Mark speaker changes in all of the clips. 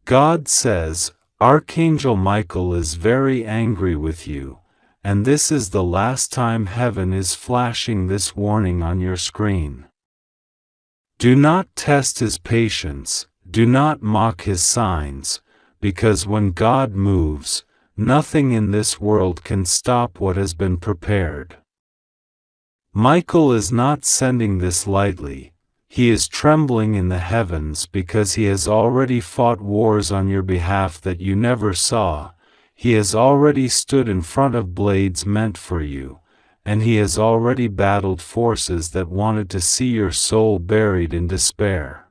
Speaker 1: God says, Archangel Michael is very angry with you, and this is the last time heaven is flashing this warning on your screen. Do not test his patience, do not mock his signs, because when God moves, nothing in this world can stop what has been prepared. Michael is not sending this lightly. He is trembling in the heavens because he has already fought wars on your behalf that you never saw. He has already stood in front of blades meant for you, and he has already battled forces that wanted to see your soul buried in despair.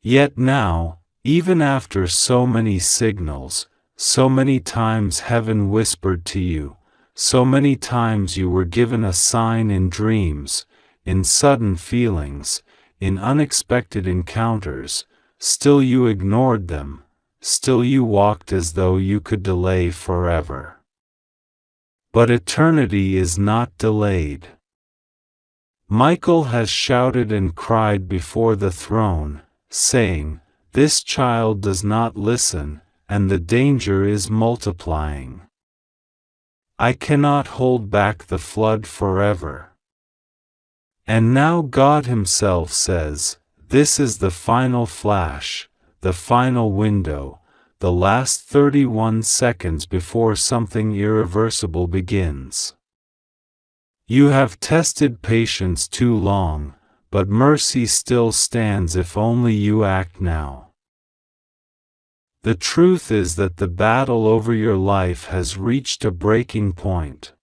Speaker 1: Yet now, even after so many signals, so many times heaven whispered to you, so many times you were given a sign in dreams, in sudden feelings, in unexpected encounters, still you ignored them, still you walked as though you could delay forever. But eternity is not delayed. Michael has shouted and cried before the throne, saying, "This child does not listen, and the danger is multiplying. I cannot hold back the flood forever." And now God Himself says, this is the final flash, the final window, the last 31 seconds before something irreversible begins. You have tested patience too long, but mercy still stands if only you act now. The truth is that the battle over your life has reached a breaking point.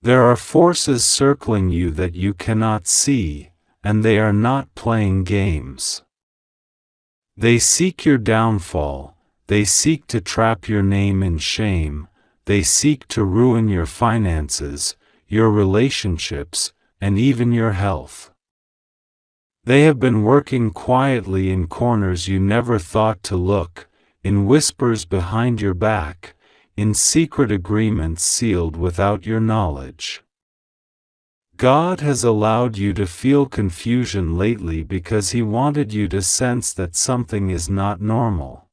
Speaker 1: There are forces circling you that you cannot see, and they are not playing games. They seek your downfall, they seek to trap your name in shame, they seek to ruin your finances, your relationships, and even your health. They have been working quietly in corners you never thought to look, in whispers behind your back, in secret agreements sealed without your knowledge. God has allowed you to feel confusion lately because He wanted you to sense that something is not normal.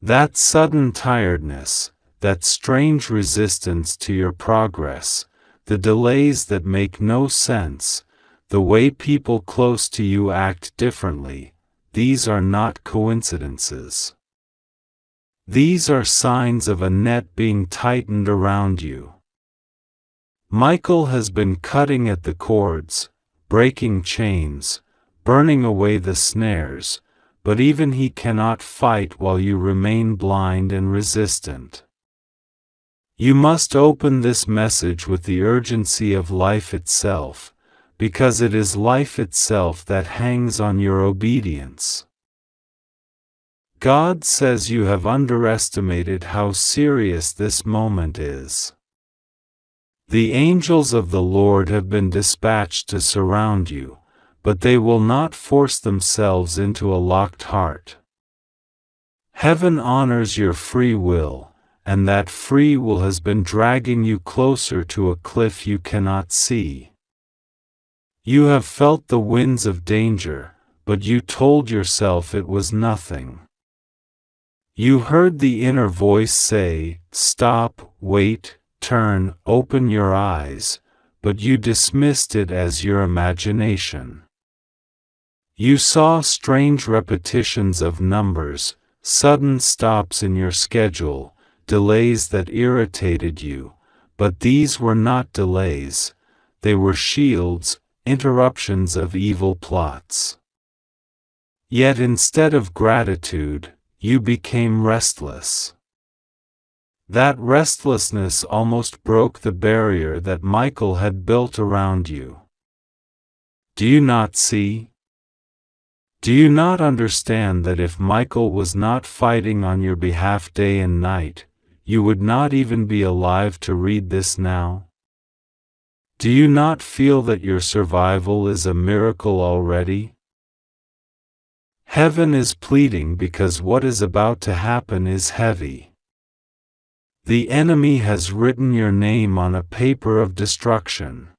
Speaker 1: That sudden tiredness, that strange resistance to your progress, the delays that make no sense, the way people close to you act differently, these are not coincidences. These are signs of a net being tightened around you. Michael has been cutting at the cords, breaking chains, burning away the snares, but even he cannot fight while you remain blind and resistant. You must open this message with the urgency of life itself, because it is life itself that hangs on your obedience. God says you have underestimated how serious this moment is. The angels of the Lord have been dispatched to surround you, but they will not force themselves into a locked heart. Heaven honors your free will, and that free will has been dragging you closer to a cliff you cannot see. You have felt the winds of danger, but you told yourself it was nothing. You heard the inner voice say, "Stop, wait, turn, open your eyes," but you dismissed it as your imagination. You saw strange repetitions of numbers, sudden stops in your schedule, delays that irritated you, but these were not delays, they were shields, interruptions of evil plots. Yet instead of gratitude, you became restless. That restlessness almost broke the barrier that Michael had built around you. Do you not see? Do you not understand that if Michael was not fighting on your behalf day and night, you would not even be alive to read this now? Do you not feel that your survival is a miracle already? Heaven is pleading because what is about to happen is heavy. The enemy has written your name on a paper of destruction.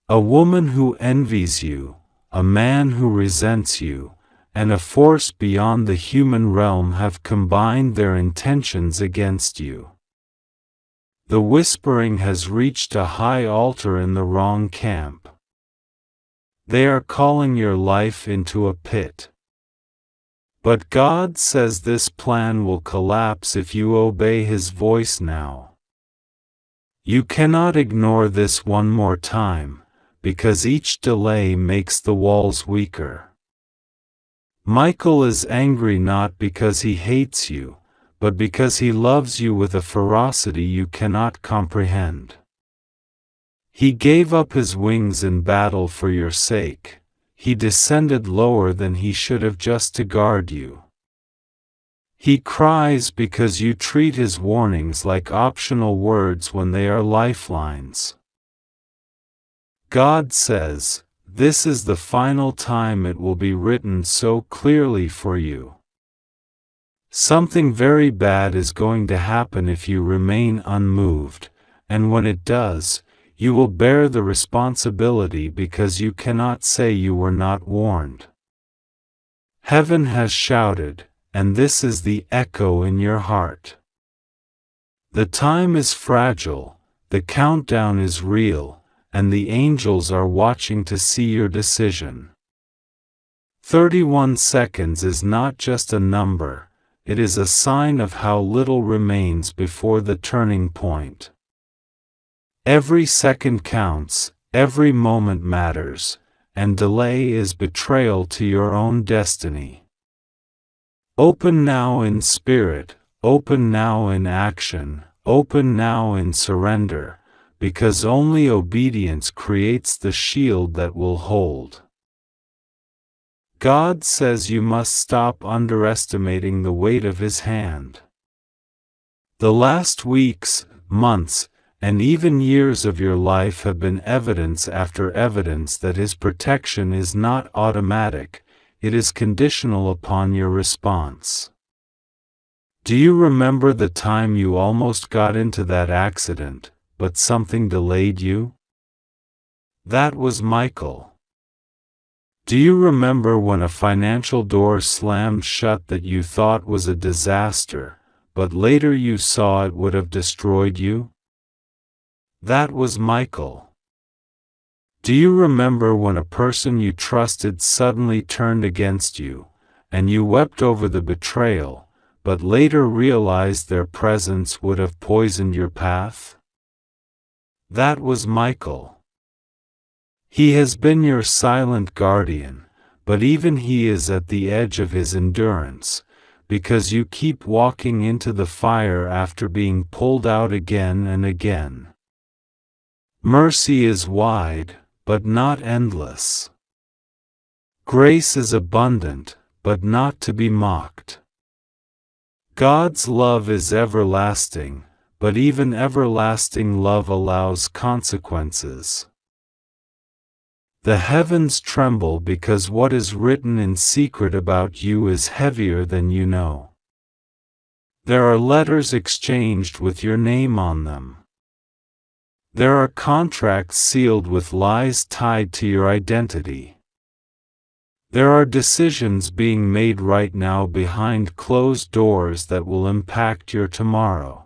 Speaker 1: A woman who envies you, a man who resents you, and a force beyond the human realm have combined their intentions against you. The whispering has reached a high altar in the wrong camp. They are calling your life into a pit. But God says this plan will collapse if you obey His voice now. You cannot ignore this one more time, because each delay makes the walls weaker. Michael is angry not because he hates you, but because he loves you with a ferocity you cannot comprehend. He gave up his wings in battle for your sake. He descended lower than he should have just to guard you. He cries because you treat his warnings like optional words when they are lifelines. God says, this is the final time it will be written so clearly for you. Something very bad is going to happen if you remain unmoved, and when it does, you will bear the responsibility because you cannot say you were not warned. Heaven has shouted, and this is the echo in your heart. The time is fragile, the countdown is real, and the angels are watching to see your decision. 31 seconds is not just a number, it is a sign of how little remains before the turning point. Every second counts, every moment matters, and delay is betrayal to your own destiny. Open now in spirit, open now in action, open now in surrender, because only obedience creates the shield that will hold. God says you must stop underestimating the weight of His hand. The last weeks, months, and even years of your life have been evidence after evidence that His protection is not automatic, it is conditional upon your response. Do you remember the time you almost got into that accident, but something delayed you? That was Michael. Do you remember when a financial door slammed shut that you thought was a disaster, but later you saw it would have destroyed you? That was Michael. Do you remember when a person you trusted suddenly turned against you, and you wept over the betrayal, but later realized their presence would have poisoned your path? That was Michael. He has been your silent guardian, but even he is at the edge of his endurance, because you keep walking into the fire after being pulled out again and again. Mercy is wide, but not endless. Grace is abundant, but not to be mocked. God's love is everlasting, but even everlasting love allows consequences. The heavens tremble because what is written in secret about you is heavier than you know. There are letters exchanged with your name on them. There are contracts sealed with lies tied to your identity. There are decisions being made right now behind closed doors that will impact your tomorrow.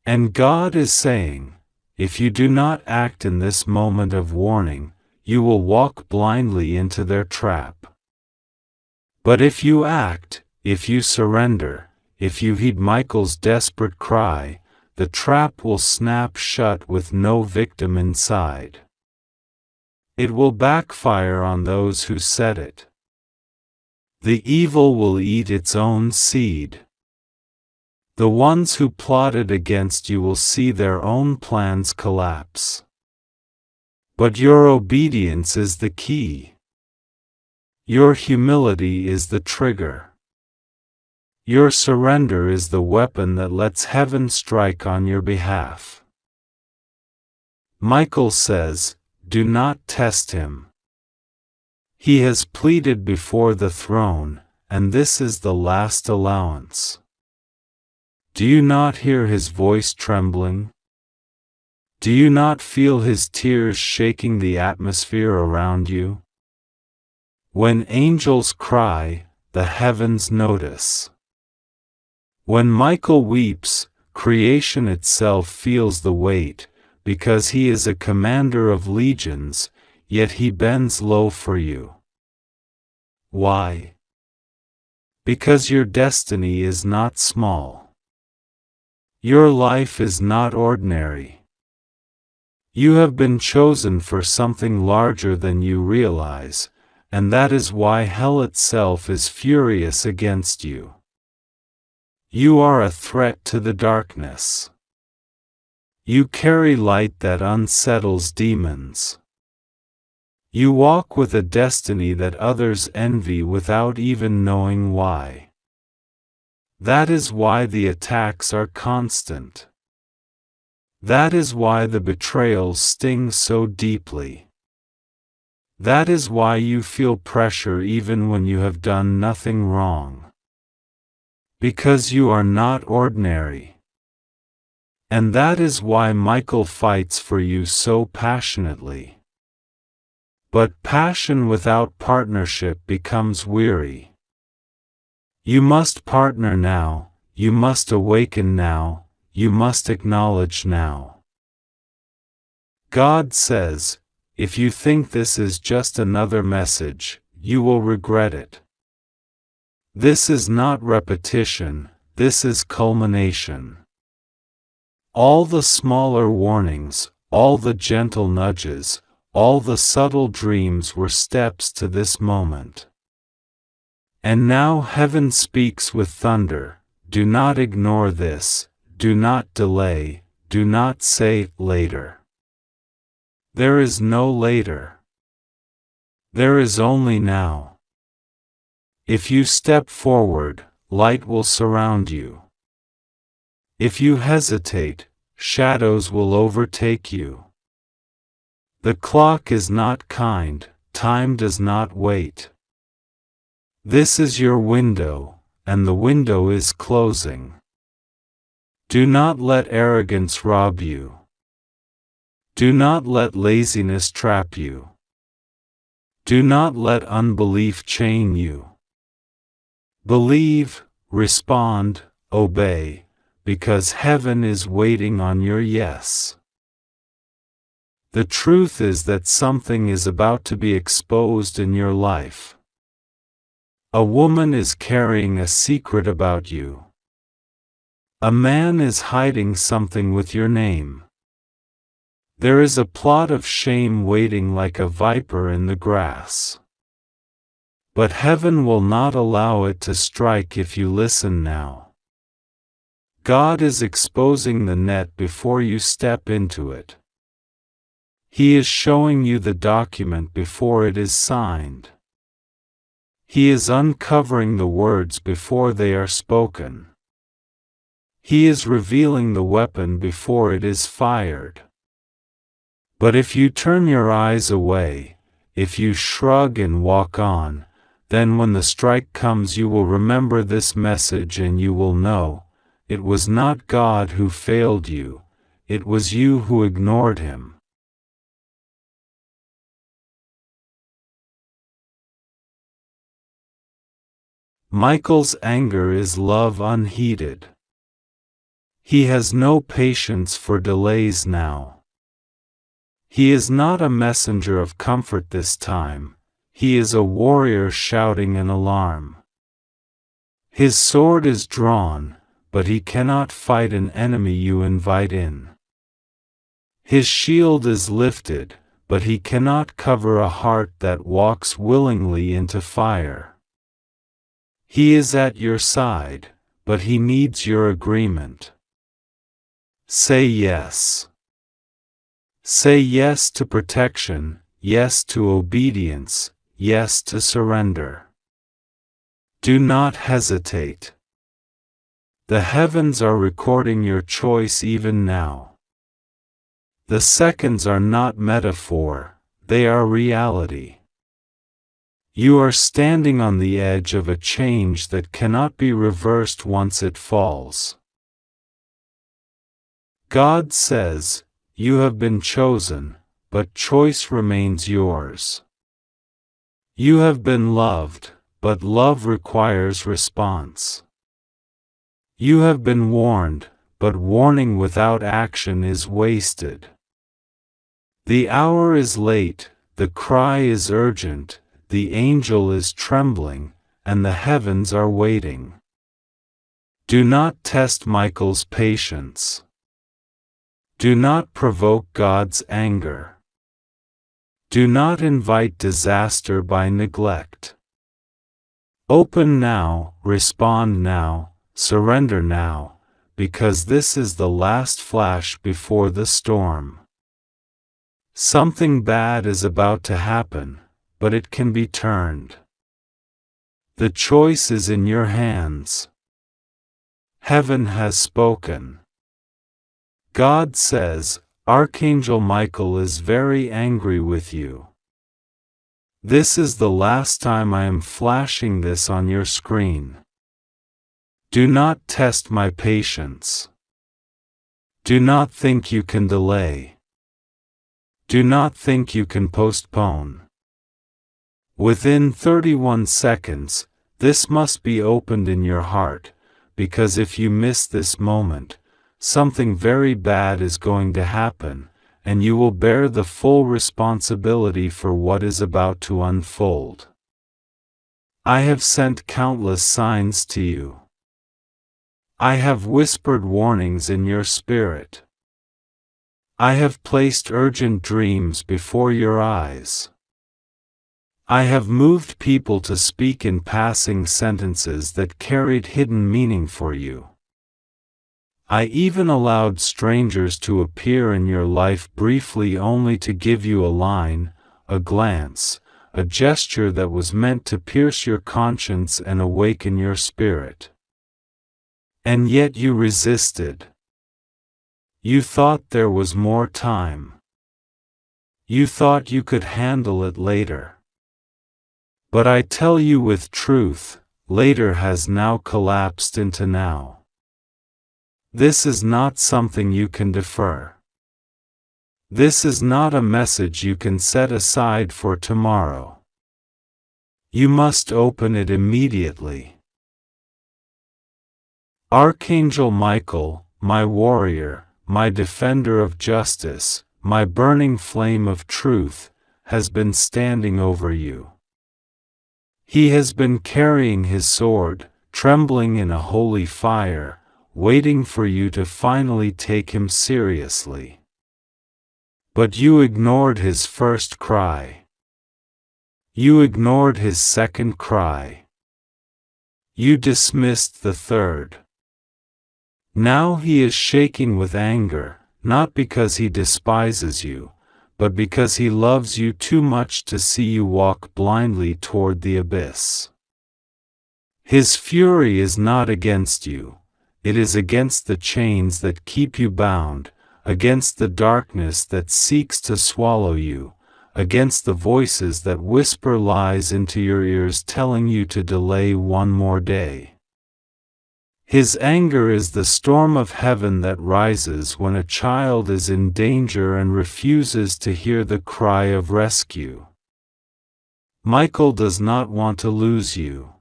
Speaker 1: And God is saying, if you do not act in this moment of warning, you will walk blindly into their trap. But if you act, if you surrender, if you heed Michael's desperate cry, the trap will snap shut with no victim inside. It will backfire on those who set it. The evil will eat its own seed. The ones who plotted against you will see their own plans collapse. But your obedience is the key. Your humility is the trigger. Your surrender is the weapon that lets heaven strike on your behalf. Michael says, do not test him. He has pleaded before the throne, and this is the last allowance. Do you not hear his voice trembling? Do you not feel his tears shaking the atmosphere around you? When angels cry, the heavens notice. When Michael weeps, creation itself feels the weight, because he is a commander of legions, yet he bends low for you. Why? Because your destiny is not small. Your life is not ordinary. You have been chosen for something larger than you realize, and that is why hell itself is furious against you. You are a threat to the darkness. You carry light that unsettles demons. You walk with a destiny that others envy without even knowing why. That is why the attacks are constant. That is why the betrayals sting so deeply. That is why you feel pressure even when you have done nothing wrong. Because you are not ordinary. And that is why Michael fights for you so passionately. But passion without partnership becomes weary. You must partner now, you must awaken now, you must acknowledge now. God says, if you think this is just another message, you will regret it. This is not repetition, this is culmination. All the smaller warnings, all the gentle nudges, all the subtle dreams were steps to this moment. And now heaven speaks with thunder, do not ignore this, do not delay, do not say later. There is no later. There is only now. If you step forward, light will surround you. If you hesitate, shadows will overtake you. The clock is not kind, time does not wait. This is your window, and the window is closing. Do not let arrogance rob you. Do not let laziness trap you. Do not let unbelief chain you. Believe, respond, obey, because heaven is waiting on your yes. The truth is that something is about to be exposed in your life. A woman is carrying a secret about you. A man is hiding something with your name. There is a plot of shame waiting like a viper in the grass. But heaven will not allow it to strike if you listen now. God is exposing the net before you step into it. He is showing you the document before it is signed. He is uncovering the words before they are spoken. He is revealing the weapon before it is fired. But if you turn your eyes away, if you shrug and walk on, then when the strike comes you will remember this message and you will know, it was not God who failed you, it was you who ignored Him. Michael's anger is love unheeded. He has no patience for delays now. He is not a messenger of comfort this time, he is a warrior shouting an alarm. His sword is drawn, but he cannot fight an enemy you invite in. His shield is lifted, but he cannot cover a heart that walks willingly into fire. He is at your side, but he needs your agreement. Say yes. Say yes to protection, yes to obedience, yes to surrender. Do not hesitate. The heavens are recording your choice even now. The seconds are not metaphor, they are reality. You are standing on the edge of a change that cannot be reversed once it falls. God says, you have been chosen, but choice remains yours. You have been loved, but love requires response. You have been warned, but warning without action is wasted. The hour is late, the cry is urgent, the angel is trembling, and the heavens are waiting. Do not test Michael's patience. Do not provoke God's anger. Do not invite disaster by neglect. Open now, respond now, surrender now, because this is the last flash before the storm. Something bad is about to happen, but it can be turned. The choice is in your hands. Heaven has spoken. God says, Archangel Michael is very angry with you. This is the last time I am flashing this on your screen. Do not test my patience. Do not think you can delay. Do not think you can postpone. Within 31 seconds, this must be opened in your heart, because if you miss this moment, something very bad is going to happen, and you will bear the full responsibility for what is about to unfold. I have sent countless signs to you. I have whispered warnings in your spirit. I have placed urgent dreams before your eyes. I have moved people to speak in passing sentences that carried hidden meaning for you. I even allowed strangers to appear in your life briefly only to give you a line, a glance, a gesture that was meant to pierce your conscience and awaken your spirit. And yet you resisted. You thought there was more time. You thought you could handle it later. But I tell you with truth, later has now collapsed into now. This is not something you can defer. This is not a message you can set aside for tomorrow. You must open it immediately. Archangel Michael, my warrior, my defender of justice, my burning flame of truth, has been standing over you. He has been carrying his sword, trembling in a holy fire, waiting for you to finally take him seriously. But you ignored his first cry. You ignored his second cry. You dismissed the third. Now he is shaking with anger, not because he despises you, but because he loves you too much to see you walk blindly toward the abyss. His fury is not against you. It is against the chains that keep you bound, against the darkness that seeks to swallow you, against the voices that whisper lies into your ears telling you to delay one more day. His anger is the storm of heaven that rises when a child is in danger and refuses to hear the cry of rescue. Michael does not want to lose you.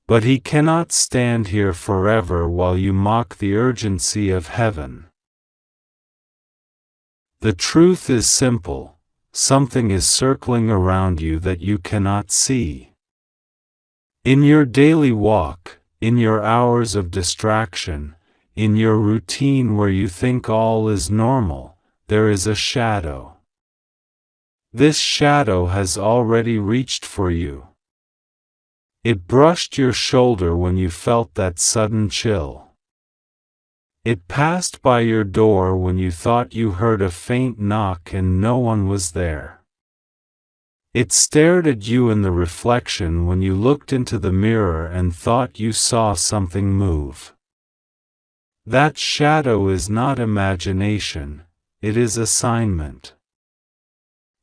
Speaker 1: But he cannot stand here forever while you mock the urgency of heaven. The truth is simple. Something is circling around you that you cannot see. In your daily walk, in your hours of distraction, in your routine where you think all is normal, there is a shadow. This shadow has already reached for you. It brushed your shoulder when you felt that sudden chill. It passed by your door when you thought you heard a faint knock and no one was there. It stared at you in the reflection when you looked into the mirror and thought you saw something move. That shadow is not imagination, it is assignment.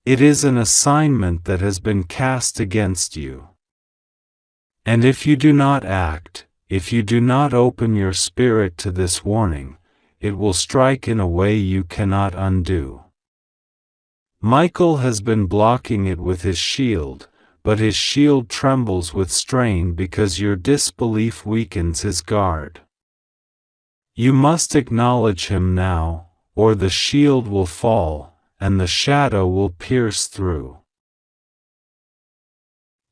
Speaker 1: It is an assignment that has been cast against you. And if you do not act, if you do not open your spirit to this warning, it will strike in a way you cannot undo. Michael has been blocking it with his shield, but his shield trembles with strain because your disbelief weakens his guard. You must acknowledge him now, or the shield will fall, and the shadow will pierce through.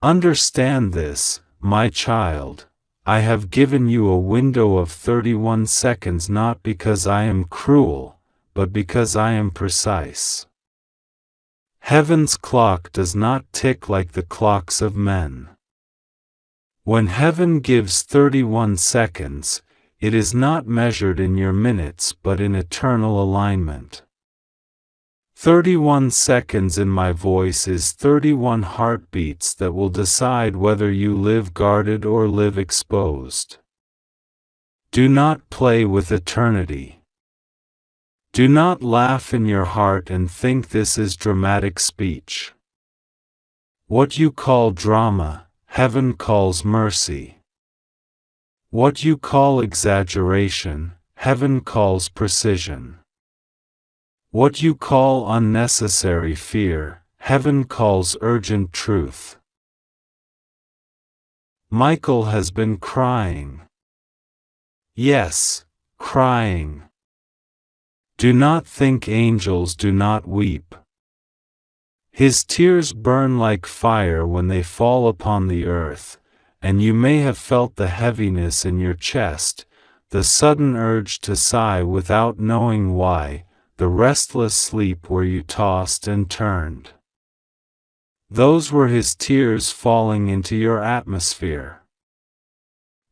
Speaker 1: Understand this, my child. I have given you a window of 31 seconds not because I am cruel, but because I am precise. Heaven's clock does not tick like the clocks of men. When heaven gives 31 seconds, it is not measured in your minutes but in eternal alignment. 31 seconds in my voice is 31 heartbeats that will decide whether you live guarded or live exposed. Do not play with eternity. Do not laugh in your heart and think this is dramatic speech. What you call drama, heaven calls mercy. What you call exaggeration, heaven calls precision. What you call unnecessary fear, heaven calls urgent truth. Michael has been crying. Yes, crying. Do not think angels do not weep. His tears burn like fire when they fall upon the earth, and you may have felt the heaviness in your chest, the sudden urge to sigh without knowing why, the restless sleep where you tossed and turned. Those were his tears falling into your atmosphere.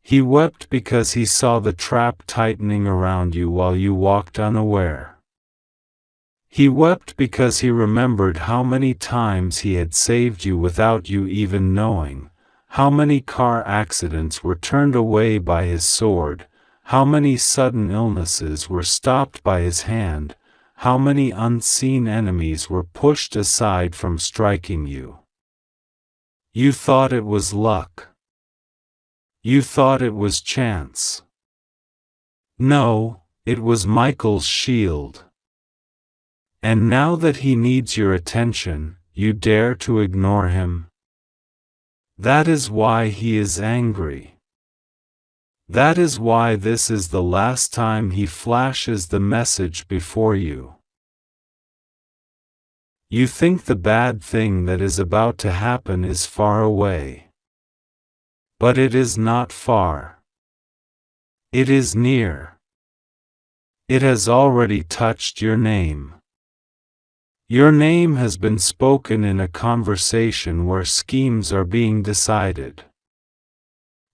Speaker 1: He wept because he saw the trap tightening around you while you walked unaware. He wept because he remembered how many times he had saved you without you even knowing, how many car accidents were turned away by his sword, how many sudden illnesses were stopped by his hand, how many unseen enemies were pushed aside from striking you. You thought it was luck. You thought it was chance. No, it was Michael's shield. And now that he needs your attention, you dare to ignore him? That is why he is angry. That is why this is the last time he flashes the message before you. You think the bad thing that is about to happen is far away. But it is not far. It is near. It has already touched your name. Your name has been spoken in a conversation where schemes are being decided.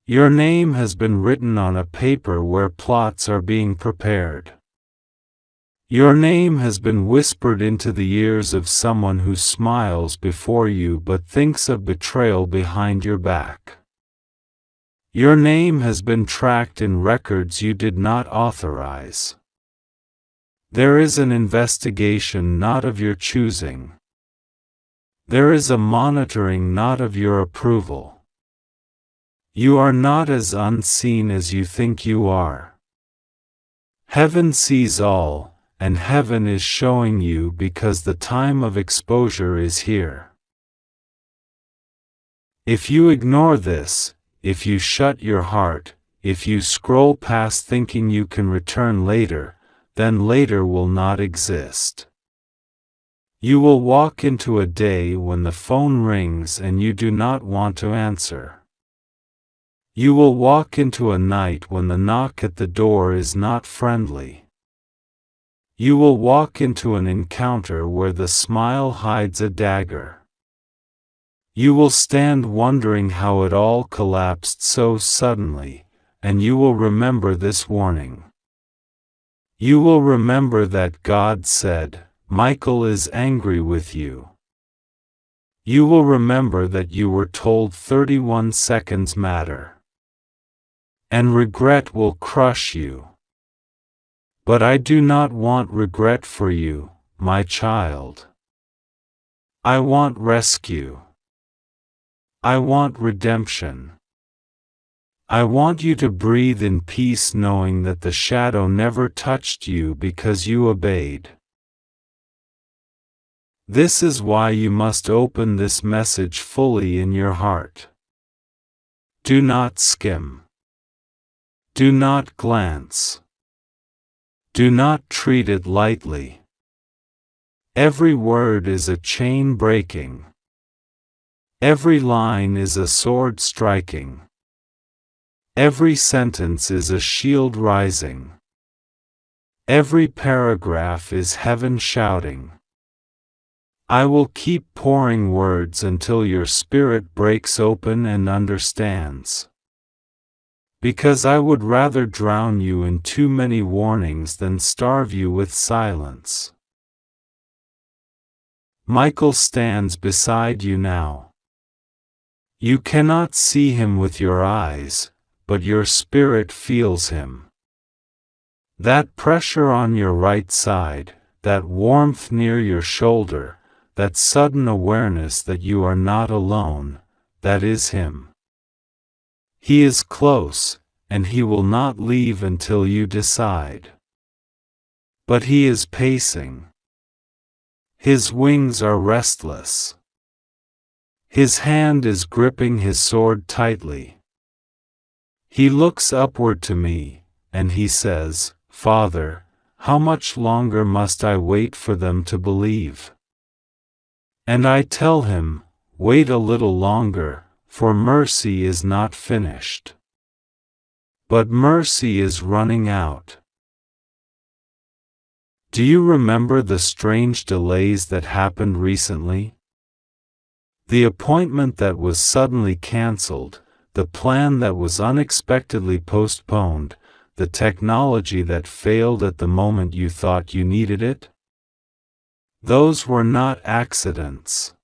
Speaker 1: Your name has been written on a paper where plots are being prepared. Your name has been whispered into the ears of someone who smiles before you but thinks of betrayal behind your back. Your name has been tracked in records you did not authorize. There is an investigation not of your choosing. There is a monitoring not of your approval. You are not as unseen as you think you are. Heaven sees all, and heaven is showing you because the time of exposure is here. If you ignore this, if you shut your heart, if you scroll past thinking you can return later, then later will not exist. You will walk into a day when the phone rings and you do not want to answer. You will walk into a night when the knock at the door is not friendly. You will walk into an encounter where the smile hides a dagger. You will stand wondering how it all collapsed so suddenly, and you will remember this warning. You will remember that God said, "Michael is angry with you." You will remember that you were told 31 seconds matter. And regret will crush you. But I do not want regret for you, my child. I want rescue. I want redemption. I want you to breathe in peace knowing that the shadow never touched you because you obeyed. This is why you must open this message fully in your heart. Do not skim. Do not glance. Do not treat it lightly. Every word is a chain breaking. Every line is a sword striking. Every sentence is a shield rising. Every paragraph is heaven shouting. I will keep pouring words until your spirit breaks open and understands. Because I would rather drown you in too many warnings than starve you with silence. Michael stands beside you now. You cannot see him with your eyes, but your spirit feels him. That pressure on your right side, that warmth near your shoulder, that sudden awareness that you are not alone, that is him. He is close, and he will not leave until you decide. But he is pacing. His wings are restless. His hand is gripping his sword tightly. He looks upward to me, and he says, Father, how much longer must I wait for them to believe? And I tell him, wait a little longer, for mercy is not finished. But mercy is running out. Do you remember the strange delays that happened recently? The appointment that was suddenly cancelled, the plan that was unexpectedly postponed, the technology that failed at the moment you thought you needed it? Those were not accidents.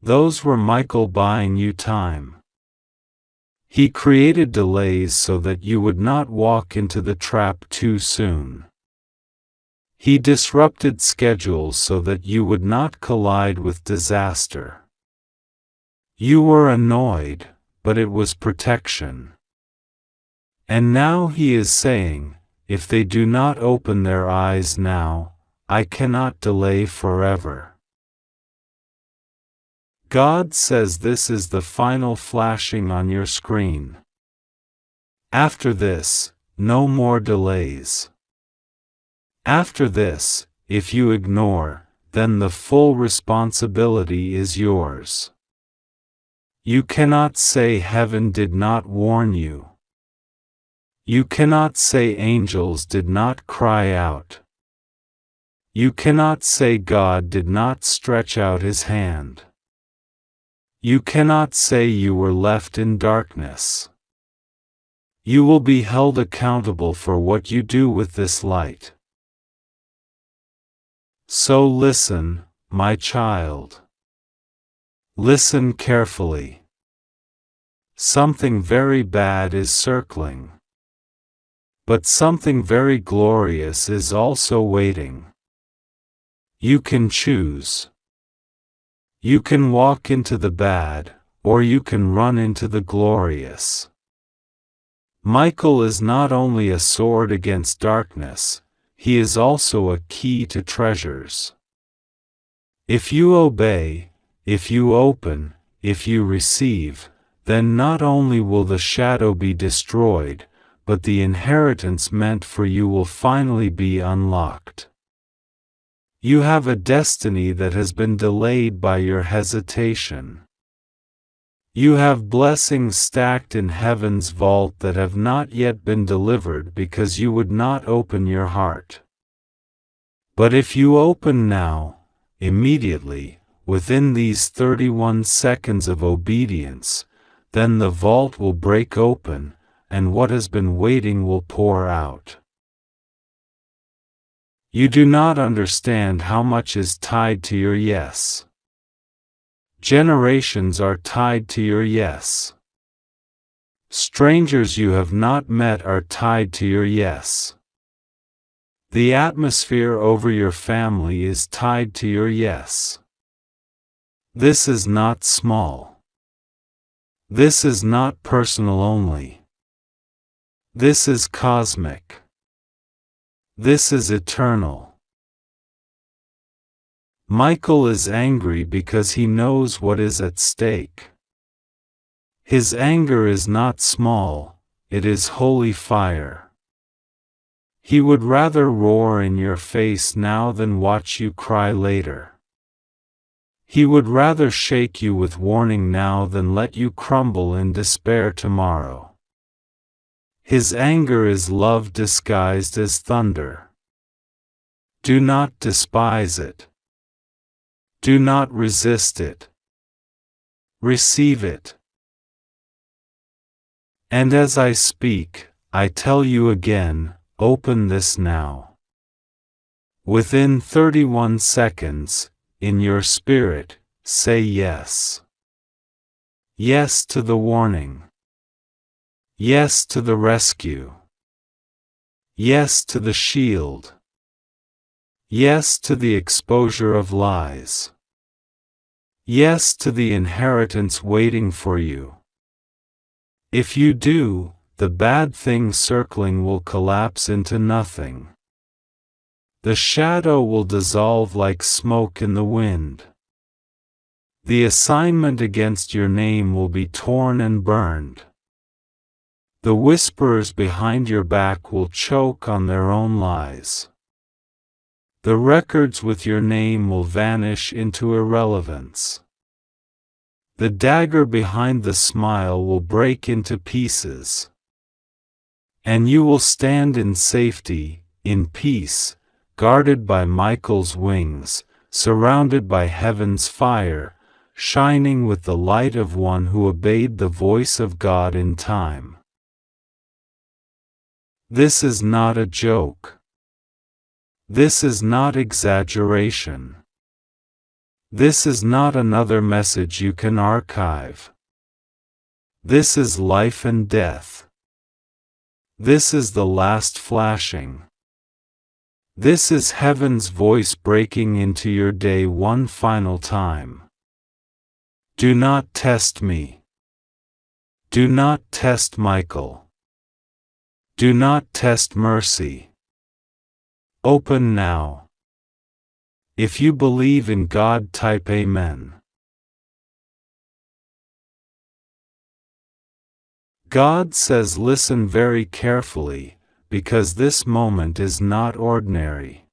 Speaker 1: Those were Michael buying you time. He created delays so that you would not walk into the trap too soon. He disrupted schedules so that you would not collide with disaster. You were annoyed, but it was protection. And now he is saying, if they do not open their eyes now, I cannot delay forever. God says this is the final flashing on your screen. After this, no more delays. After this, if you ignore, then the full responsibility is yours. You cannot say heaven did not warn you. You cannot say angels did not cry out. You cannot say God did not stretch out his hand. You cannot say you were left in darkness. You will be held accountable for what you do with this light. So listen, my child. Listen carefully. Something very bad is circling. But something very glorious is also waiting. You can choose. You can walk into the bad, or you can run into the glorious. Michael is not only a sword against darkness, he is also a key to treasures. If you obey, if you open, if you receive, then not only will the shadow be destroyed, but the inheritance meant for you will finally be unlocked. You have a destiny that has been delayed by your hesitation. You have blessings stacked in heaven's vault that have not yet been delivered because you would not open your heart. But if you open now, immediately, within these 31 seconds of obedience, then the vault will break open, and what has been waiting will pour out. You do not understand how much is tied to your yes. Generations are tied to your yes. Strangers you have not met are tied to your yes. The atmosphere over your family is tied to your yes. This is not small. This is not personal only. This is cosmic. This is eternal. Michael is angry because he knows what is at stake. His anger is not small, it is holy fire. He would rather roar in your face now than watch you cry later. He would rather shake you with warning now than let you crumble in despair tomorrow. His anger is love disguised as thunder. Do not despise it. Do not resist it. Receive it. And as I speak, I tell you again, open this now. Within 31 seconds, in your spirit, say yes. Yes to the warning. Yes to the rescue. Yes to the shield. Yes to the exposure of lies. Yes to the inheritance waiting for you. If you do, the bad thing circling will collapse into nothing. The shadow will dissolve like smoke in the wind. The assignment against your name will be torn and burned. The whisperers behind your back will choke on their own lies. The records with your name will vanish into irrelevance. The dagger behind the smile will break into pieces. And you will stand in safety, in peace, guarded by Michael's wings, surrounded by heaven's fire, shining with the light of one who obeyed the voice of God in time. This is not a joke. This is not exaggeration. This is not another message you can archive. This is life and death. This is the last flashing. This is heaven's voice breaking into your day one final time. Do not test me. Do not test Michael. Do not test mercy. Open now. If you believe in God, type Amen. God says listen very carefully, because this moment is not ordinary.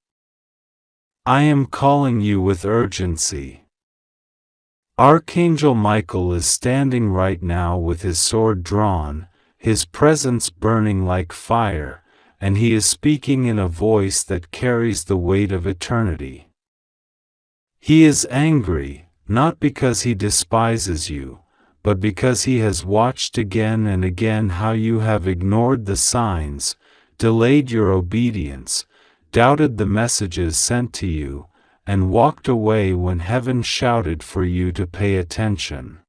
Speaker 1: I am calling you with urgency. Archangel Michael is standing right now with his sword drawn, his presence burning like fire, and he is speaking in a voice that carries the weight of eternity. He is angry, not because he despises you, but because he has watched again and again how you have ignored the signs, delayed your obedience, doubted the messages sent to you, and walked away when heaven shouted for you to pay attention.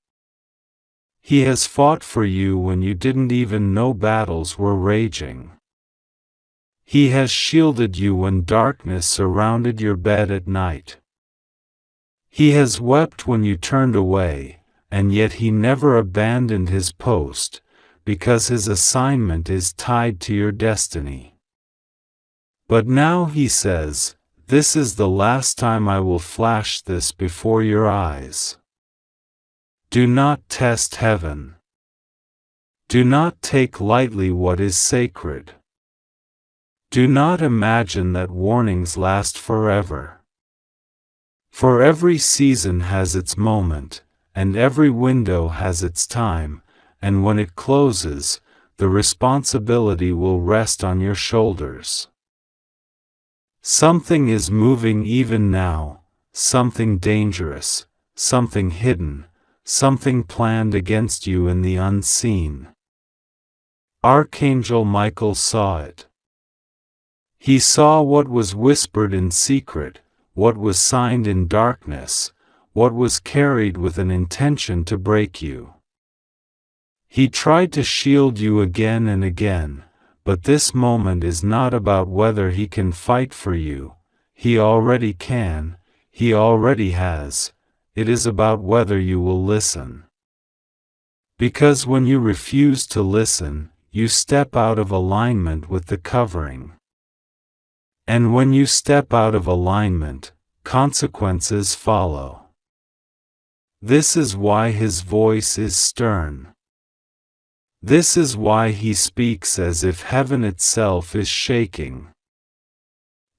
Speaker 1: He has fought for you when you didn't even know battles were raging. He has shielded you when darkness surrounded your bed at night. He has wept when you turned away, and yet he never abandoned his post, because his assignment is tied to your destiny. But now he says, this is the last time I will flash this before your eyes. Do not test heaven. Do not take lightly what is sacred. Do not imagine that warnings last forever. For every season has its moment, and every window has its time, and when it closes, the responsibility will rest on your shoulders. Something is moving even now, something dangerous, something hidden, something planned against you in the unseen. Archangel Michael saw it. He saw what was whispered in secret, what was signed in darkness, what was carried with an intention to break you. He tried to shield you again and again, but this moment is not about whether he can fight for you. He already can, he already has. It is about whether you will listen. Because when you refuse to listen, you step out of alignment with the covering. And when you step out of alignment, consequences follow. This is why his voice is stern. This is why he speaks as if heaven itself is shaking.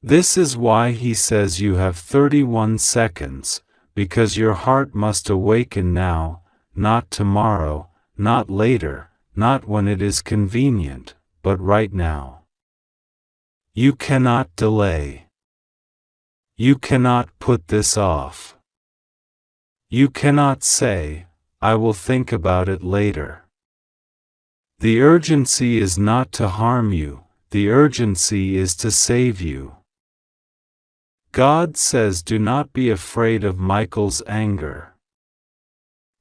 Speaker 1: This is why he says you have 31 seconds, because your heart must awaken now, not tomorrow, not later, not when it is convenient, but right now. You cannot delay. You cannot put this off. You cannot say, I will think about it later. The urgency is not to harm you, the urgency is to save you. God says do not be afraid of Michael's anger.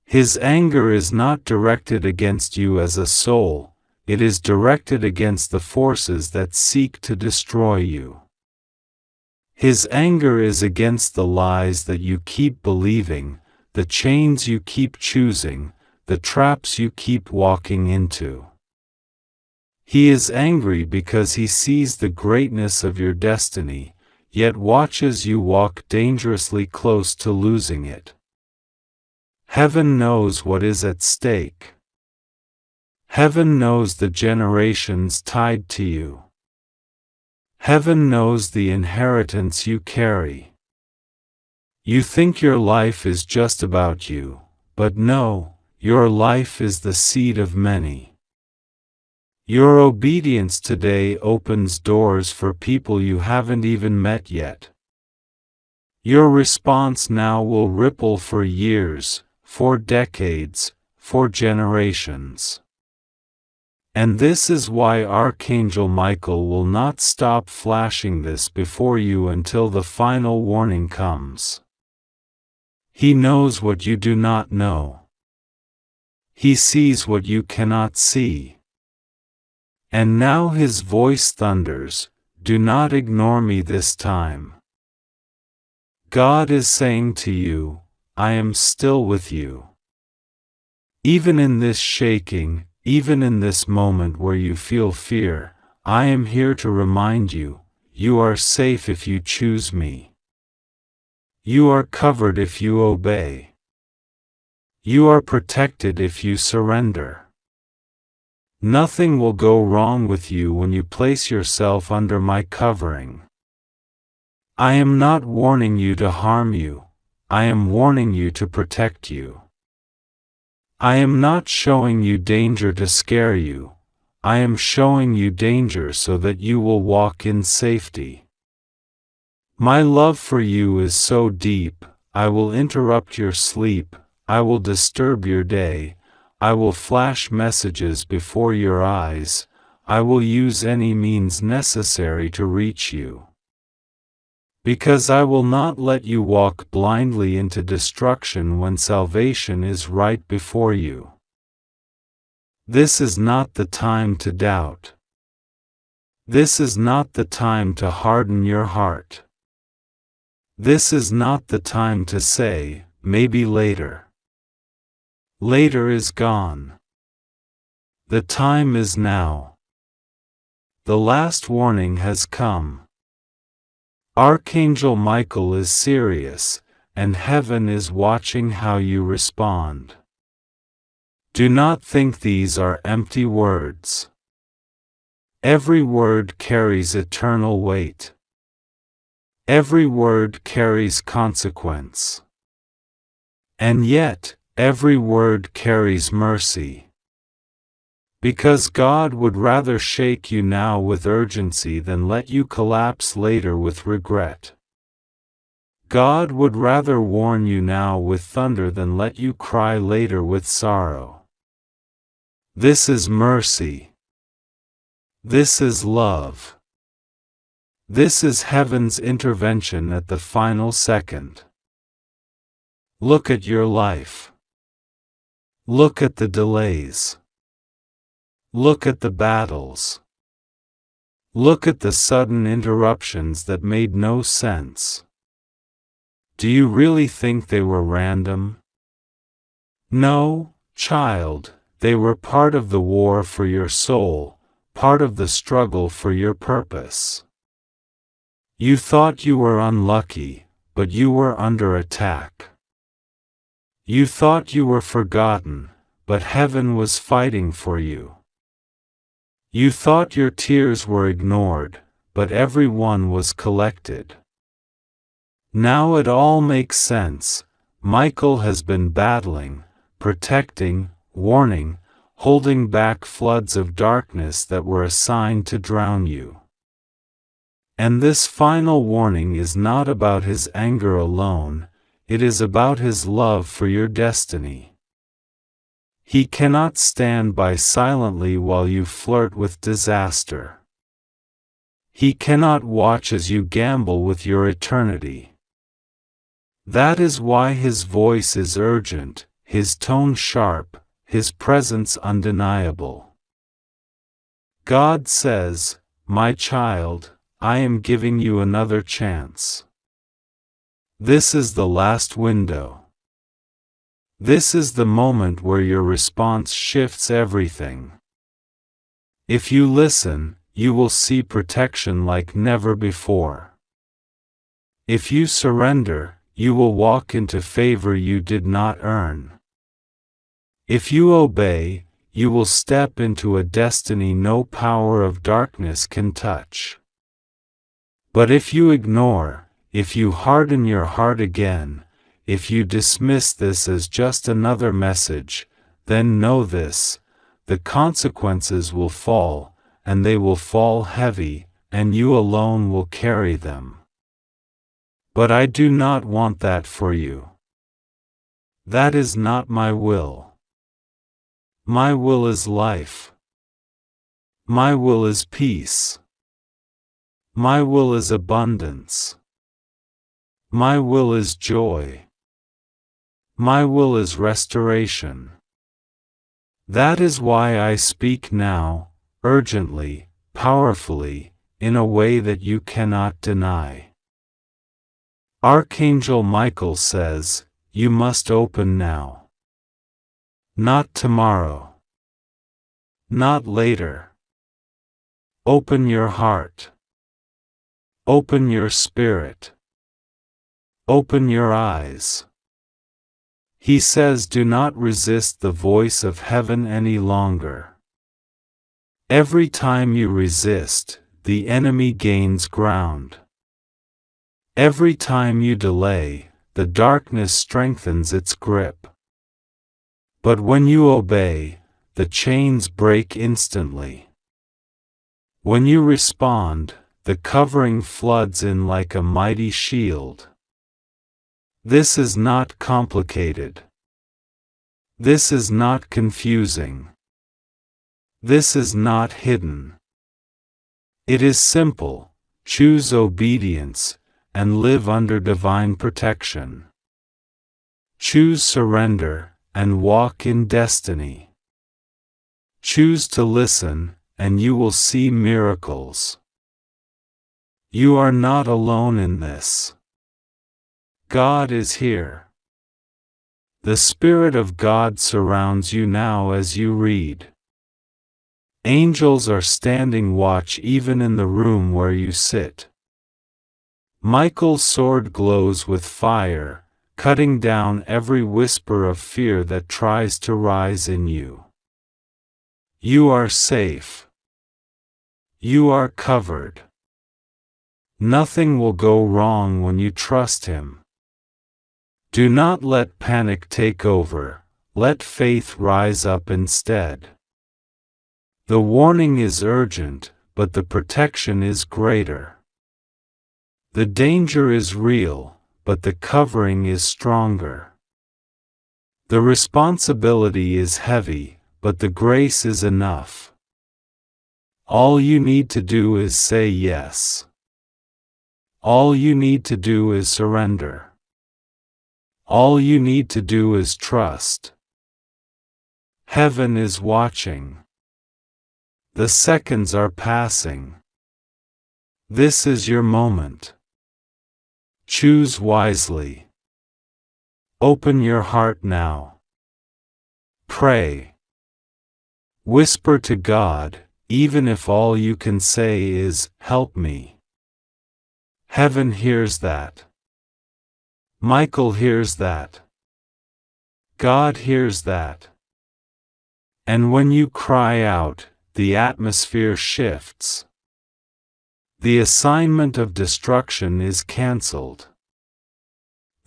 Speaker 1: His anger is not directed against you as a soul, it is directed against the forces that seek to destroy you. His anger is against the lies that you keep believing, the chains you keep choosing, the traps you keep walking into. He is angry because he sees the greatness of your destiny, yet watches you walk dangerously close to losing it. Heaven knows what is at stake. Heaven knows the generations tied to you. Heaven knows the inheritance you carry. You think your life is just about you, but no, your life is the seed of many. Your obedience today opens doors for people you haven't even met yet. Your response now will ripple for years, for decades, for generations. And this is why Archangel Michael will not stop flashing this before you until the final warning comes. He knows what you do not know. He sees what you cannot see. And now his voice thunders, do not ignore me this time. God is saying to you, I am still with you. Even in this shaking, even in this moment where you feel fear, I am here to remind you, you are safe if you choose me. You are covered if you obey. You are protected if you surrender. Nothing will go wrong with you when you place yourself under my covering. I am not warning you to harm you, I am warning you to protect you. I am not showing you danger to scare you, I am showing you danger so that you will walk in safety. My love for you is so deep, I will interrupt your sleep, I will disturb your day, I will flash messages before your eyes, I will use any means necessary to reach you. Because I will not let you walk blindly into destruction when salvation is right before you. This is not the time to doubt. This is not the time to harden your heart. This is not the time to say, maybe later. Later is gone. The time is now. The last warning has come. Archangel Michael is serious, and heaven is watching how you respond. Do not think these are empty words. Every word carries eternal weight. Every word carries consequence. And yet, every word carries mercy. Because God would rather shake you now with urgency than let you collapse later with regret. God would rather warn you now with thunder than let you cry later with sorrow. This is mercy. This is love. This is heaven's intervention at the final second. Look at your life. Look at the delays. Look at the battles. Look at the sudden interruptions that made no sense. Do you really think they were random? No, child, they were part of the war for your soul, part of the struggle for your purpose. You thought you were unlucky, but you were under attack. You thought you were forgotten, but heaven was fighting for you. You thought your tears were ignored, but every one was collected. Now it all makes sense. Michael has been battling, protecting, warning, holding back floods of darkness that were assigned to drown you. And this final warning is not about his anger alone, it is about his love for your destiny. He cannot stand by silently while you flirt with disaster. He cannot watch as you gamble with your eternity. That is why his voice is urgent, his tone sharp, his presence undeniable. God says, "My child, I am giving you another chance. This is the last window. This is the moment where your response shifts everything. If you listen, you will see protection like never before. If you surrender, you will walk into favor you did not earn. If you obey, you will step into a destiny no power of darkness can touch. But if you ignore, if you harden your heart again, if you dismiss this as just another message, then know this: the consequences will fall, and they will fall heavy, and you alone will carry them. But I do not want that for you. That is not my will. My will is life. My will is peace. My will is abundance. My will is joy. My will is restoration. That is why I speak now, urgently, powerfully, in a way that you cannot deny. Archangel Michael says, you must open now. Not tomorrow. Not later. Open your heart. Open your spirit. Open your eyes. He says, do not resist the voice of heaven any longer. Every time you resist, the enemy gains ground. Every time you delay, the darkness strengthens its grip. But when you obey, the chains break instantly. When you respond, the covering floods in like a mighty shield. This is not complicated. This is not confusing. This is not hidden. It is simple: choose obedience, and live under divine protection. Choose surrender, and walk in destiny. Choose to listen, and you will see miracles. You are not alone in this. God is here. The Spirit of God surrounds you now as you read. Angels are standing watch even in the room where you sit. Michael's sword glows with fire, cutting down every whisper of fear that tries to rise in you. You are safe. You are covered. Nothing will go wrong when you trust Him. Do not let panic take over, let faith rise up instead. The warning is urgent, but the protection is greater. The danger is real, but the covering is stronger. The responsibility is heavy, but the grace is enough. All you need to do is say yes. All you need to do is surrender. All you need to do is trust. Heaven is watching. The seconds are passing. This is your moment. Choose wisely. Open your heart now. Pray. Whisper to God, even if all you can say is, "Help me." Heaven hears that. Michael hears that. God hears that. And when you cry out, the atmosphere shifts. The assignment of destruction is cancelled.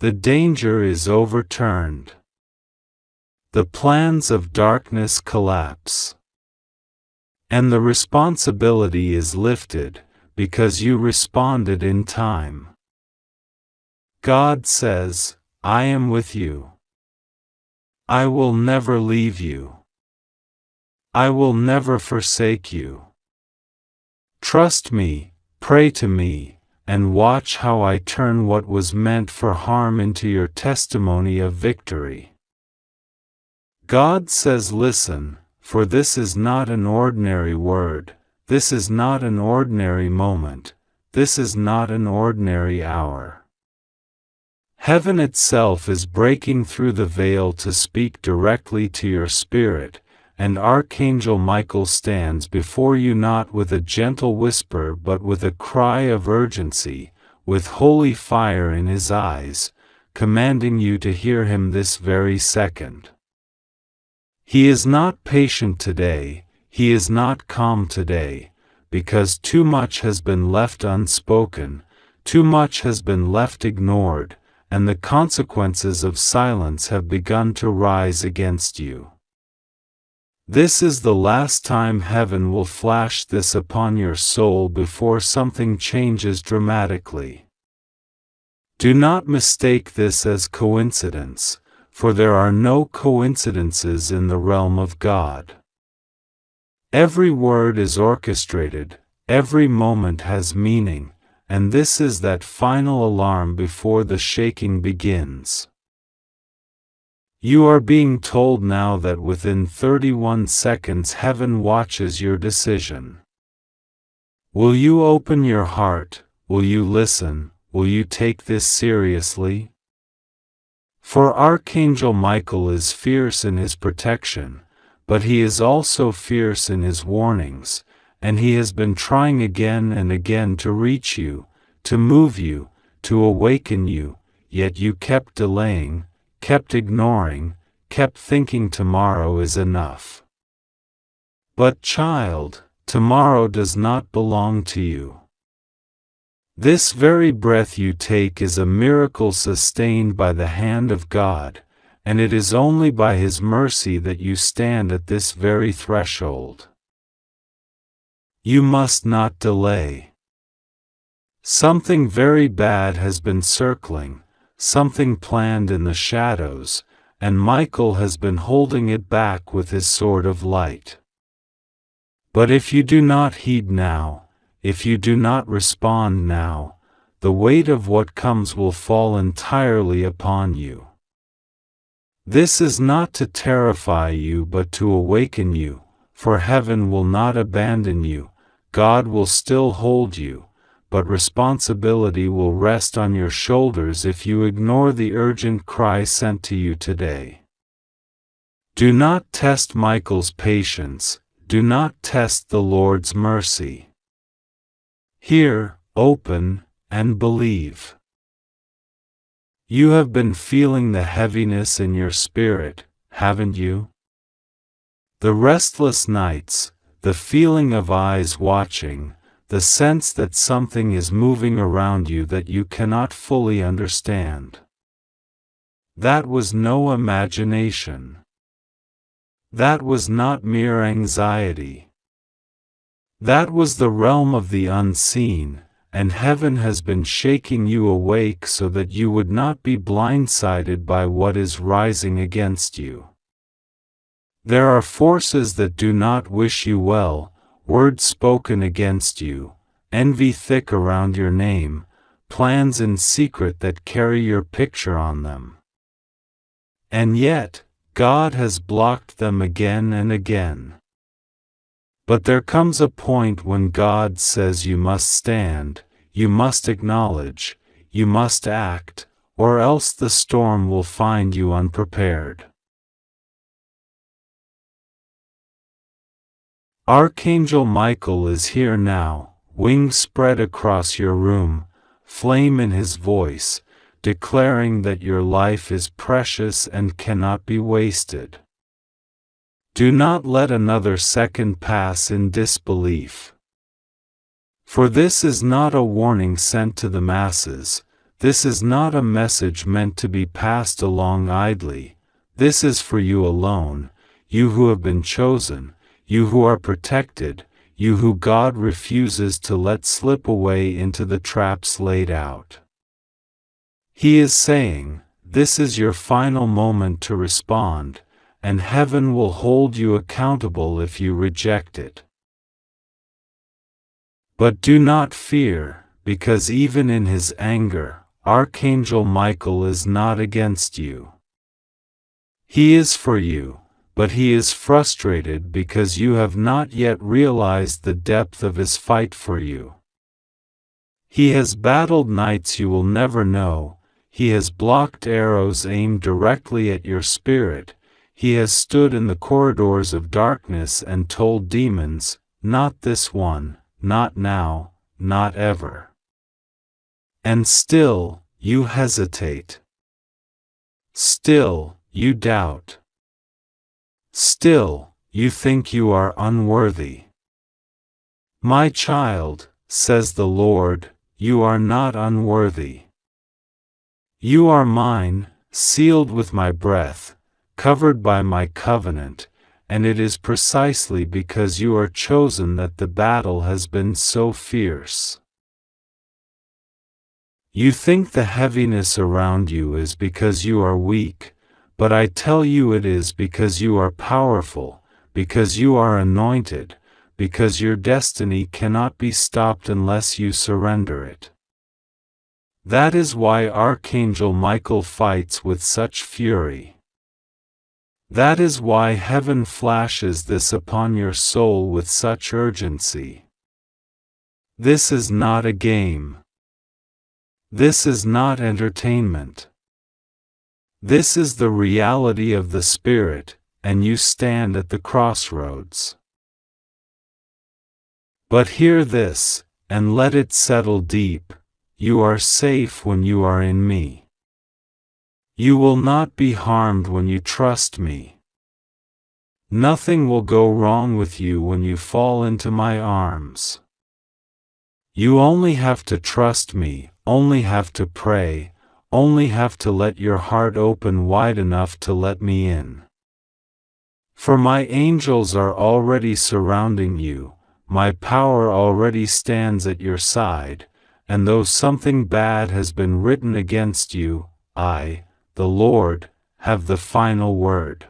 Speaker 1: The danger is overturned. The plans of darkness collapse. And the responsibility is lifted, because you responded in time. God says, I am with you. I will never leave you. I will never forsake you. Trust me, pray to me, and watch how I turn what was meant for harm into your testimony of victory. God says, listen, for this is not an ordinary word, this is not an ordinary moment, this is not an ordinary hour. Heaven itself is breaking through the veil to speak directly to your spirit, and Archangel Michael stands before you not with a gentle whisper but with a cry of urgency, with holy fire in his eyes, commanding you to hear him this very second. He is not patient today, he is not calm today, because too much has been left unspoken, too much has been left ignored, and the consequences of silence have begun to rise against you. This is the last time heaven will flash this upon your soul before something changes dramatically. Do not mistake this as coincidence, for there are no coincidences in the realm of God. Every word is orchestrated, every moment has meaning, and this is that final alarm before the shaking begins. You are being told now that within 31 seconds heaven watches your decision. Will you open your heart? Will you listen? Will you take this seriously? For Archangel Michael is fierce in his protection, but he is also fierce in his warnings, and he has been trying again and again to reach you, to move you, to awaken you, yet you kept delaying, kept ignoring, kept thinking tomorrow is enough. But child, tomorrow does not belong to you. This very breath you take is a miracle sustained by the hand of God, and it is only by His mercy that you stand at this very threshold. You must not delay. Something very bad has been circling, something planned in the shadows, and Michael has been holding it back with his sword of light. But if you do not heed now, if you do not respond now, the weight of what comes will fall entirely upon you. This is not to terrify you but to awaken you, for heaven will not abandon you, God will still hold you, but responsibility will rest on your shoulders if you ignore the urgent cry sent to you today. Do not test Michael's patience, do not test the Lord's mercy. Hear, open, and believe. You have been feeling the heaviness in your spirit, haven't you? The restless nights, the feeling of eyes watching, the sense that something is moving around you that you cannot fully understand. That was no imagination. That was not mere anxiety. That was the realm of the unseen, and heaven has been shaking you awake so that you would not be blindsided by what is rising against you. There are forces that do not wish you well, words spoken against you, envy thick around your name, plans in secret that carry your picture on them. And yet, God has blocked them again and again. But there comes a point when God says you must stand, you must acknowledge, you must act, or else the storm will find you unprepared. Archangel Michael is here now, wings spread across your room, flame in his voice, declaring that your life is precious and cannot be wasted. Do not let another second pass in disbelief. For this is not a warning sent to the masses, this is not a message meant to be passed along idly, this is for you alone, you who have been chosen, you who are protected, you who God refuses to let slip away into the traps laid out. He is saying, this is your final moment to respond, and heaven will hold you accountable if you reject it. But do not fear, because even in his anger, Archangel Michael is not against you. He is for you, but he is frustrated because you have not yet realized the depth of his fight for you. He has battled nights you will never know, he has blocked arrows aimed directly at your spirit, he has stood in the corridors of darkness and told demons, not this one, not now, not ever. And still, you hesitate. Still, you doubt. Still, you think you are unworthy. My child, says the Lord, you are not unworthy. You are mine, sealed with my breath, covered by my covenant, and it is precisely because you are chosen that the battle has been so fierce. You think the heaviness around you is because you are weak, but I tell you it is because you are powerful, because you are anointed, because your destiny cannot be stopped unless you surrender it. That is why Archangel Michael fights with such fury. That is why heaven flashes this upon your soul with such urgency. This is not a game. This is not entertainment. This is the reality of the Spirit, and you stand at the crossroads. But hear this, and let it settle deep, you are safe when you are in me. You will not be harmed when you trust me. Nothing will go wrong with you when you fall into my arms. You only have to trust me, only have to pray, only have to let your heart open wide enough to let me in. For my angels are already surrounding you, my power already stands at your side, and though something bad has been written against you, I, the Lord, have the final word.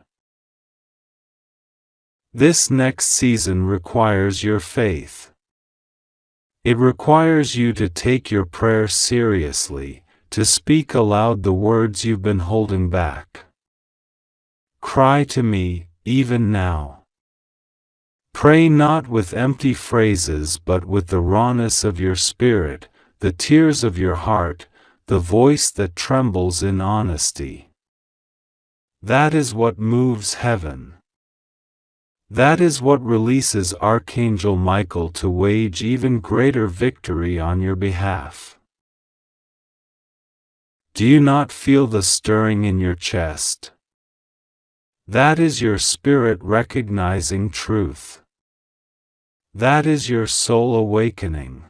Speaker 1: This next season requires your faith. It requires you to take your prayer seriously, to speak aloud the words you've been holding back. Cry to me, even now. Pray not with empty phrases but with the rawness of your spirit, the tears of your heart, the voice that trembles in honesty. That is what moves heaven. That is what releases Archangel Michael to wage even greater victory on your behalf. Do you not feel the stirring in your chest? That is your spirit recognizing truth. That is your soul awakening.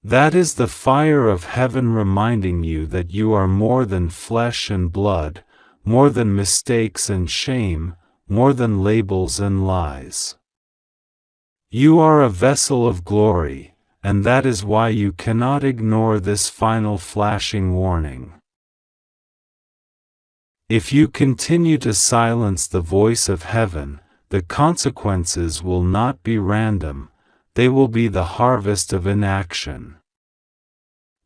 Speaker 1: That is the fire of heaven reminding you that you are more than flesh and blood, more than mistakes and shame, more than labels and lies. You are a vessel of glory, and that is why you cannot ignore this final flashing warning. If you continue to silence the voice of heaven, the consequences will not be random, they will be the harvest of inaction.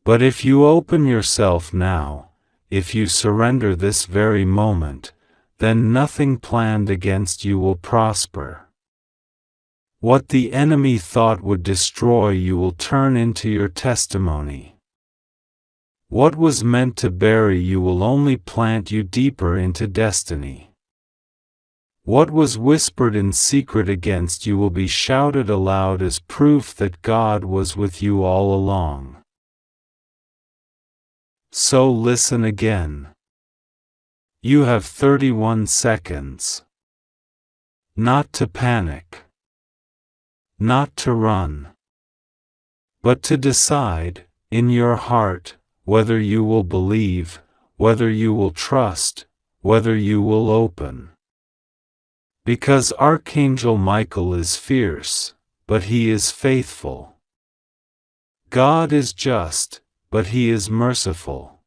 Speaker 1: But if you open yourself now, if you surrender this very moment, then nothing planned against you will prosper. What the enemy thought would destroy you will turn into your testimony. What was meant to bury you will only plant you deeper into destiny. What was whispered in secret against you will be shouted aloud as proof that God was with you all along. So listen again. You have 31 seconds. Not to panic. Not to run. But to decide, in your heart, whether you will believe, whether you will trust, whether you will open. Because Archangel Michael is fierce, but he is faithful. God is just, but he is merciful.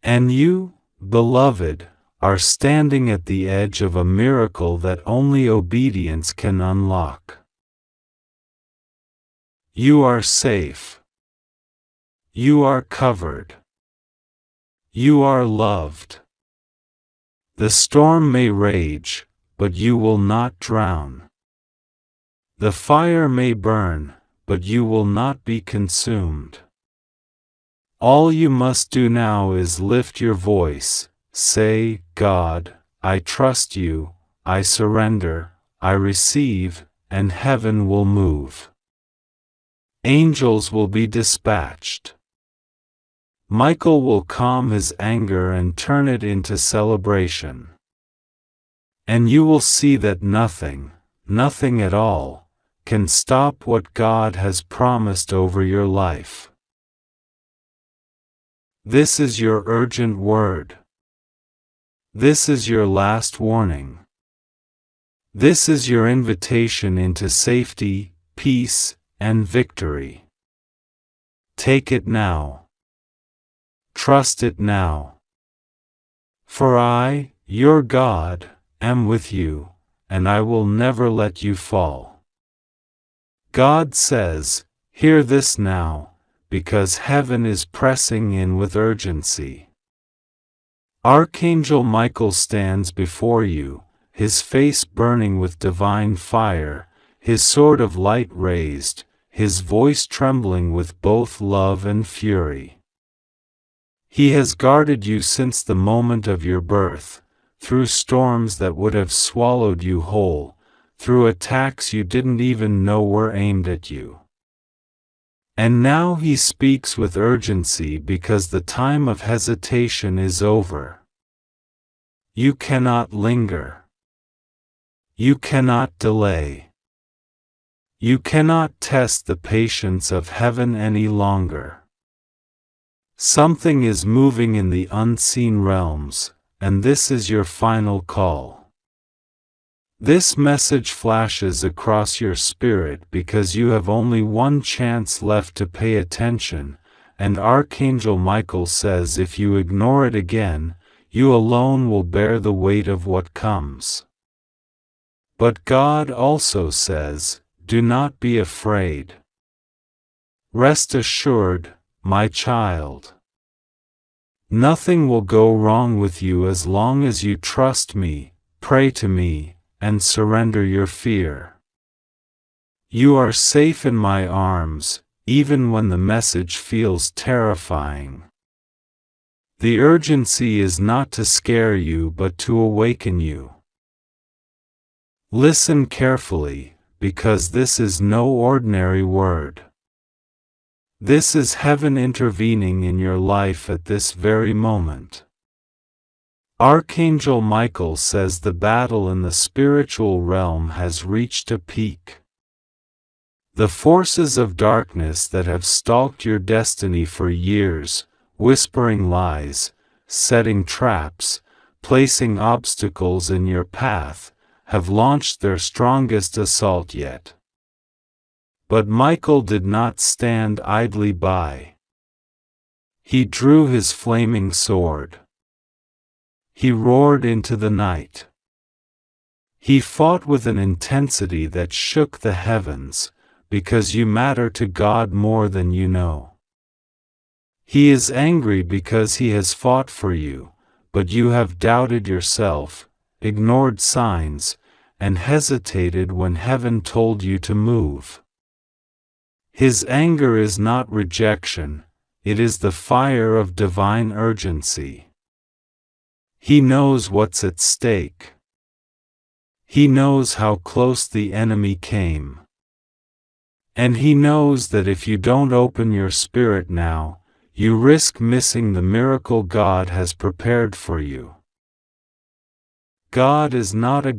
Speaker 1: And you, beloved, are standing at the edge of a miracle that only obedience can unlock. You are safe. You are covered. You are loved. The storm may rage, but you will not drown. The fire may burn, but you will not be consumed. All you must do now is lift your voice, say, God, I trust you, I surrender, I receive, and heaven will move. Angels will be dispatched. Michael will calm his anger and turn it into celebration. And you will see that nothing, nothing at all, can stop what God has promised over your life. This is your urgent word. This is your last warning. This is your invitation into safety, peace, and victory. Take it now. Trust it now. For I, your God, am with you, and I will never let you fall. God says, hear this now, because heaven is pressing in with urgency. Archangel Michael stands before you, his face burning with divine fire, his sword of light raised, his voice trembling with both love and fury. He has guarded you since the moment of your birth, through storms that would have swallowed you whole, through attacks you didn't even know were aimed at you. And now he speaks with urgency because the time of hesitation is over. You cannot linger. You cannot delay. You cannot test the patience of heaven any longer. Something is moving in the unseen realms, and this is your final call. This message flashes across your spirit because you have only one chance left to pay attention, and Archangel Michael says if you ignore it again, you alone will bear the weight of what comes. But God also says, do not be afraid. Rest assured, my child. Nothing will go wrong with you as long as you trust me, pray to me, and surrender your fear. You are safe in my arms, even when the message feels terrifying. The urgency is not to scare you but to awaken you. Listen carefully, because this is no ordinary word. This is heaven intervening in your life at this very moment. Archangel Michael says the battle in the spiritual realm has reached a peak. The forces of darkness that have stalked your destiny for years, whispering lies, setting traps, placing obstacles in your path, have launched their strongest assault yet. But Michael did not stand idly by. He drew his flaming sword. He roared into the night. He fought with an intensity that shook the heavens, because you matter to God more than you know. He is angry because he has fought for you, but you have doubted yourself, ignored signs, and hesitated when heaven told you to move. His anger is not rejection, it is the fire of divine urgency. He knows what's at stake. He knows how close the enemy came. And he knows that if you don't open your spirit now, You risk missing the miracle God has prepared for you. God is not a